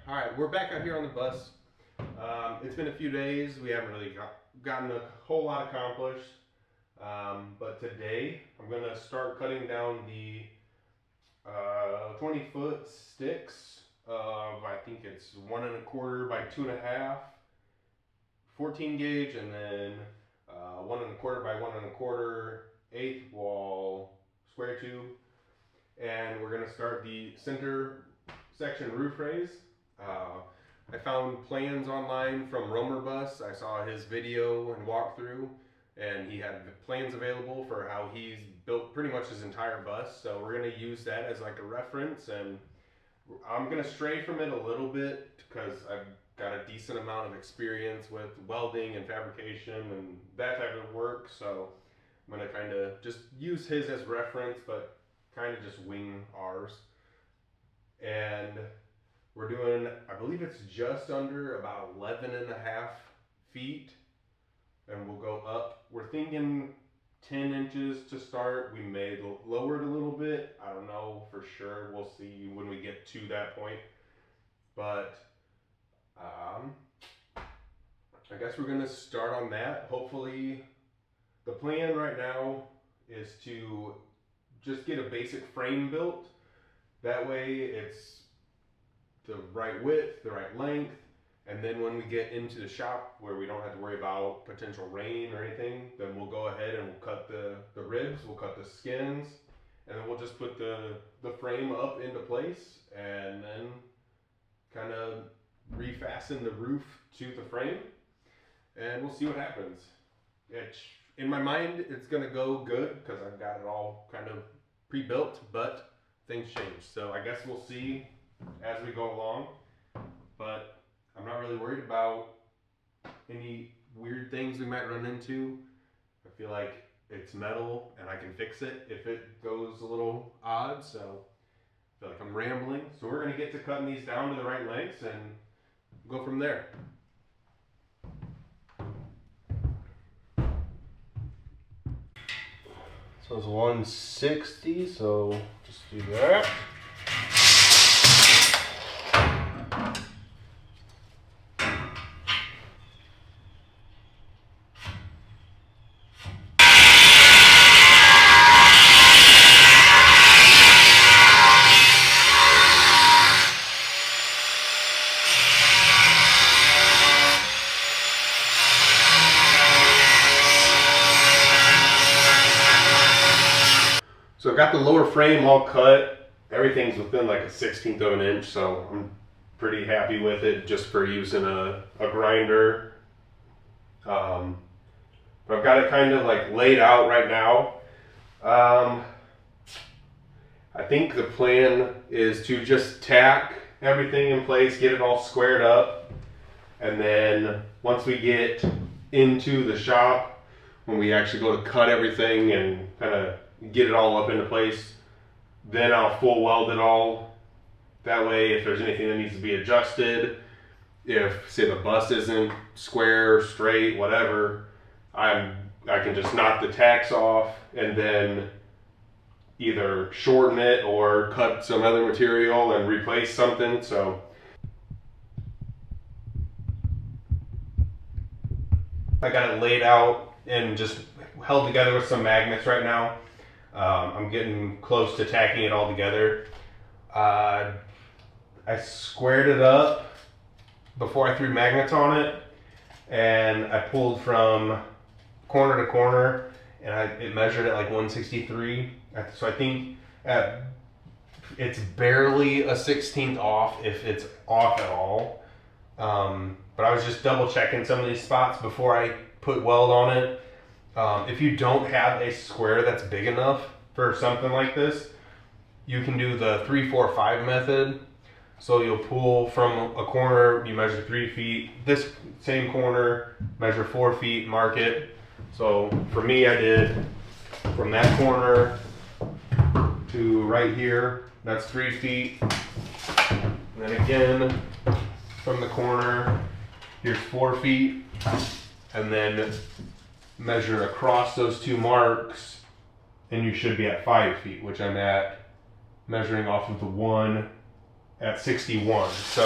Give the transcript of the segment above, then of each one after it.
All right, we're back out here on the bus. It's been a few days. We haven't really gotten a whole lot accomplished. But today I'm going to start cutting down the 20-foot sticks of, I think it's 1 1/4 by 2.5, 14 gauge, and then 1 1/4 by 1 1/4 eighth wall square tube. And we're going to start the center section roof raise. I found plans online from Romer Bus. I saw his video and walkthrough, and he had plans available for how he's built pretty much his entire bus. So we're going to use that as like a reference, and I'm going to stray from it a little bit because I've got a decent amount of experience with welding and fabrication and that type of work. So I'm going to kind of just use his as reference, but kind of just wing ours. And we're doing, I believe it's just under about 11.5 feet, and we'll go up. We're thinking 10 inches to start. We may lower it a little bit. I don't know for sure. We'll see when we get to that point. But I guess we're gonna start on that. Hopefully, the plan right now is to just get a basic frame built. That way it's the right width, the right length, and then when we get into the shop where we don't have to worry about potential rain or anything, then we'll go ahead and we'll cut the ribs, we'll cut the skins, and then we'll just put the frame up into place and then kind of refasten the roof to the frame, and we'll see what happens. In my mind, it's gonna go good because I've got it all kind of pre-built, but things change. So I guess we'll see as we go along, but I'm not really worried about any weird things we might run into. I feel like it's metal and I can fix it if it goes a little odd, so I feel like I'm rambling. So we're going to get to cutting these down to the right lengths and go from there. So it's 160, so just do that. So I've got the lower frame all cut. Everything's within like a 1/16 of an inch, so I'm pretty happy with it just for using a grinder. But I've got it kind of like laid out right now. I think the plan is to just tack everything in place, get it all squared up, and then once we get into the shop, when we actually go to cut everything and kind of get it all up into place, then I'll full weld it all. That way, if there's anything that needs to be adjusted, if say the bus isn't square, straight, whatever, I can just knock the tacks off and then either shorten it or cut some other material and replace something. So I got it laid out and just held together with some magnets right now. I'm getting close to tacking it all together. I squared it up before I threw magnets on it, and I pulled from corner to corner, and it measured at like 163. So I think it's barely a 1/16 off, if it's off at all. But I was just double checking some of these spots before I put weld on it. If you don't have a square that's big enough for something like this, you can do the 3-4-5 method. So you'll pull from a corner, you measure 3 feet, this same corner, measure 4 feet, mark it. So for me, I did from that corner to right here, that's 3 feet. And then again, from the corner, here's 4 feet. And then measure across those two marks, and you should be at 5 feet, which I'm at, measuring off of the one at 61. So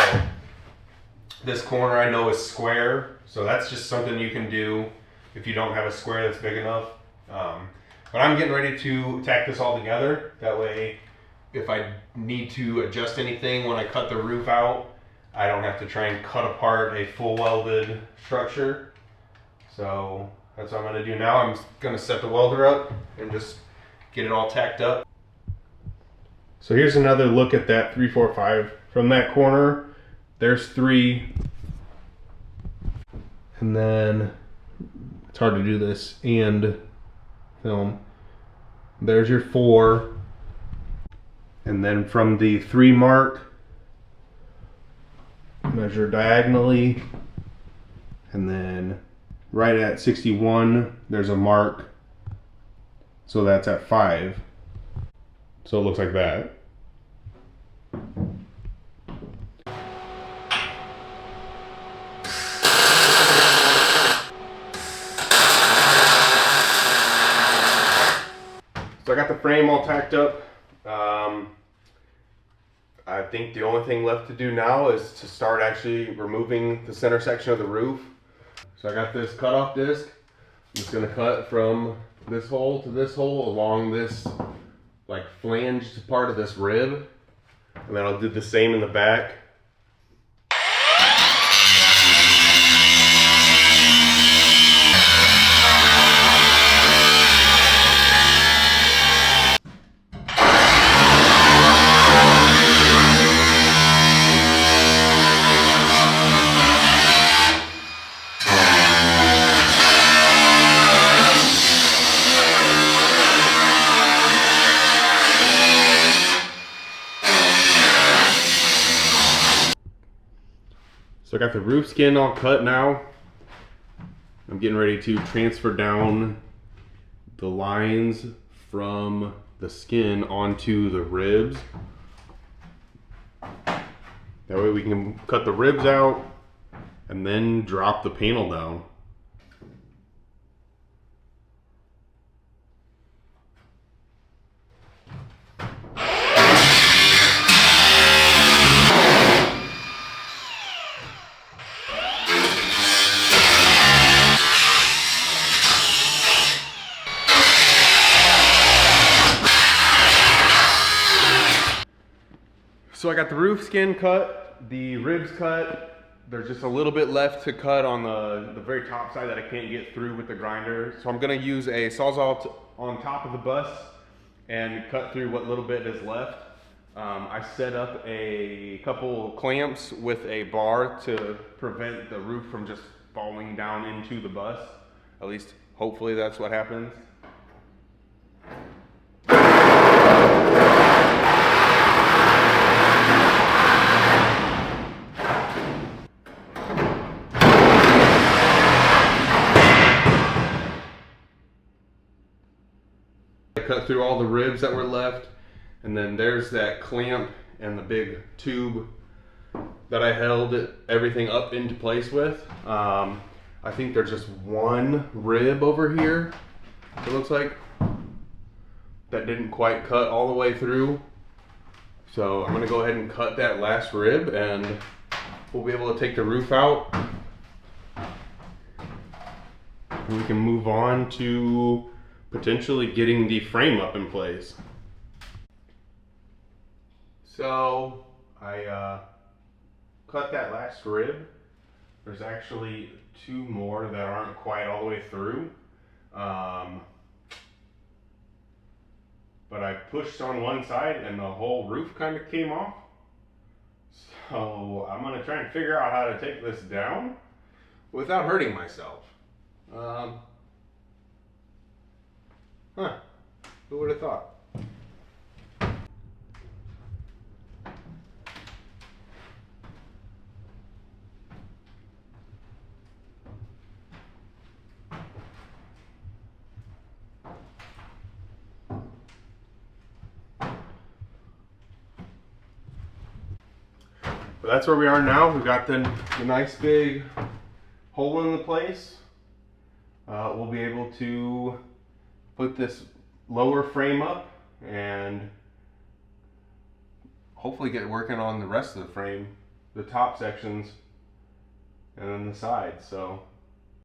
This corner I know is square, so that's just something you can do if you don't have a square that's big enough. But I'm getting ready to tack this all together. That way, if I need to adjust anything when I cut the roof out, I don't have to try and cut apart a full welded structure. So that's what I'm gonna do now. I'm gonna set the welder up and just get it all tacked up. So here's another look at that 345. From that corner, there's 3. And then, it's hard to do this and film. There's your 4. And then from the 3 mark, measure diagonally. And then right at 61, there's a mark. So that's at 5. So it looks like that. So I got the frame all tacked up. I think the only thing left to do now is to start actually removing the center section of the roof. So I got this cutoff disc. I'm just gonna cut from this hole to this hole along this like flanged part of this rib. And then I'll do the same in the back. So I got the roof skin all cut now. I'm getting ready to transfer down the lines from the skin onto the ribs. That way we can cut the ribs out and then drop the panel down. So I got the roof skin cut, the ribs cut. There's just a little bit left to cut on the very top side that I can't get through with the grinder. So I'm gonna use a Sawzall on top of the bus and cut through what little bit is left. I set up a couple clamps with a bar to prevent the roof from just falling down into the bus. At least, hopefully that's what happens. Cut through all the ribs that were left, and then there's that clamp and the big tube that I held everything up into place with. I think there's just one rib over here, it looks like, that didn't quite cut all the way through. So I'm gonna go ahead and cut that last rib and we'll be able to take the roof out. And we can move on to potentially getting the frame up in place. So I cut that last rib. There's actually 2 more that aren't quite all the way through. But I pushed on one side and the whole roof kind of came off. So I'm gonna try and figure out how to take this down without hurting myself. Who would have thought? But that's where we are now. We've got the nice big hole in the place. We'll be able to put this lower frame up and hopefully get working on the rest of the frame, the top sections, and then the sides. So